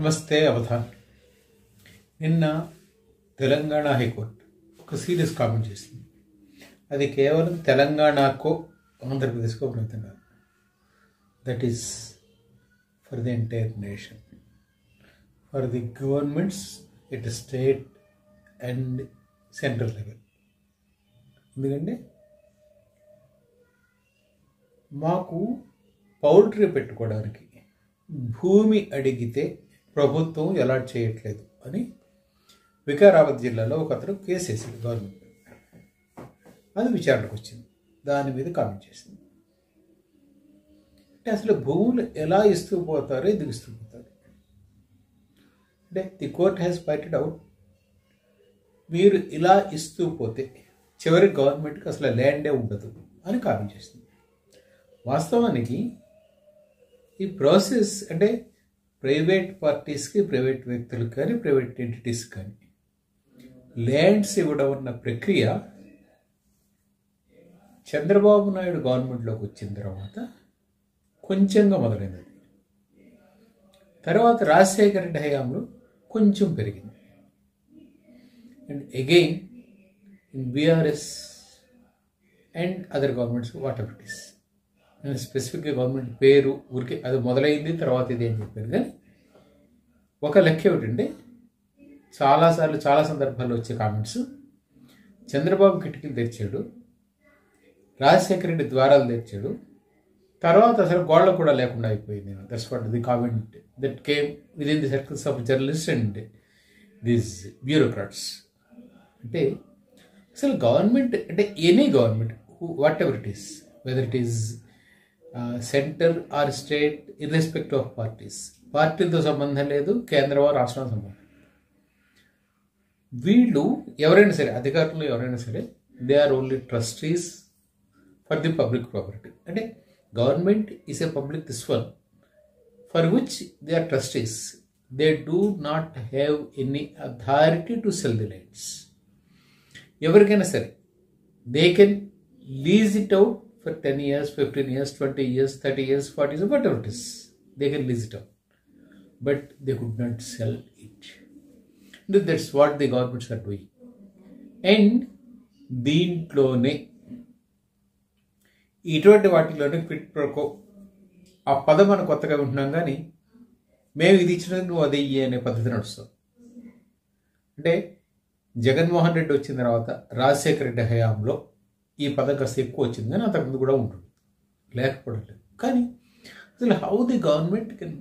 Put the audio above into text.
నమస్తే అవధాన్. నిన్న తెలంగాణ హైకోర్టు ఒక సీరియస్ కామెంట్ చేసింది. అది కేవలం తెలంగాణకో ఆంధ్రప్రదేశ్కో ఫలితం కాదు. That is for the entire nation, for the governments at state and central level. ఎందుకంటే మాకు పౌల్ట్రీ పెట్టుకోవడానికి భూమి అడిగితే ప్రభుత్వం అలాట్ చేయట్లేదు అని వికారాబాద్ జిల్లాలో ఒక అతను కేసు వేసింది గవర్నమెంట్. అది విచారణకు వచ్చింది. దాని మీద కామెంట్ చేసింది. అంటే అసలు భూములు ఎలా ఇస్తూ పోతారో ఎందుకు ఇస్తూ పోతారు అంటే the court has pointed out, మీరు ఇలా ఇస్తూ పోతే చివరి గవర్నమెంట్కి అసలు ల్యాండే ఉండదు అని కామెంట్ చేసింది. వాస్తవానికి ఈ ప్రాసెస్ అంటే ప్రైవేట్ పార్టీస్కి, ప్రైవేట్ వ్యక్తులకు కానీ, ప్రైవేట్ ఎంటిటీస్ కానీ ల్యాండ్స్ ఇవ్వడం అన్న ప్రక్రియ చంద్రబాబు నాయుడు గవర్నమెంట్లోకి వచ్చిన తర్వాత కొంచెంగా మొదలైనది. తర్వాత రాజశేఖర రెడ్డి హయాంలో కొంచెం పెరిగింది. And again in BRS and other governments what ever it is. నేను స్పెసిఫిక్గా గవర్నమెంట్ పేరు ఊరికే అది మొదలైంది తర్వాత ఇది అని చెప్పాను. కానీ ఒక లెక్క ఏమిటంటే చాలాసార్లు చాలా సందర్భాల్లో వచ్చే కామెంట్స్, చంద్రబాబు కిటికీలు తెరిచాడు, రాజశేఖర రెడ్డి ద్వారాలు తెరిచాడు, తర్వాత అసలు గోళ్ళ కూడా లేకుండా అయిపోయింది. That's what the comment that came with in the circles of journalist and these bureaucrats. అంటే అసలు గవర్నమెంట్ అంటే any government whatever it is, whether it is centre or state, irrespective of parties, పార్టీలతో సంబంధం లేదు, కేంద్రం రాష్ట్రం సంబంధం. వీళ్ళు ఎవరైనా సరే, అధికారులు ఎవరైనా సరే, they are only trustees for the public property. అంటే government is a public this one for which they are trustees. They do not have any authority to sell the lands. ఎవరికైనా సరే they can lease it out for 10 years, 15 years, 20 years, 30 years, 40 years, whatever it is. They can lease it out. But they could not sell it. That's what the governments are doing. And దీంట్లోనే ఇటువంటి వాటిలోనే quid pro quo ఆ పదం మనం కొత్తగా వింటున్నాం. కానీ మేము ఇది ఇచ్చినందుకు నువ్వు అది ఇయ్యి అనే పద్ధతి నడుస్తాం. అంటే జగన్మోహన్ రెడ్డి వచ్చిన తర్వాత రాజశేఖర రెడ్డి హయాంలో ఈ పదం కాస్త ఎక్కువ వచ్చింది, కానీ అంతకుముందు కూడా ఉంటుంది, లేకపోవడం లేదు. కానీ అసలు హౌ ది గవర్నమెంట్ కెన్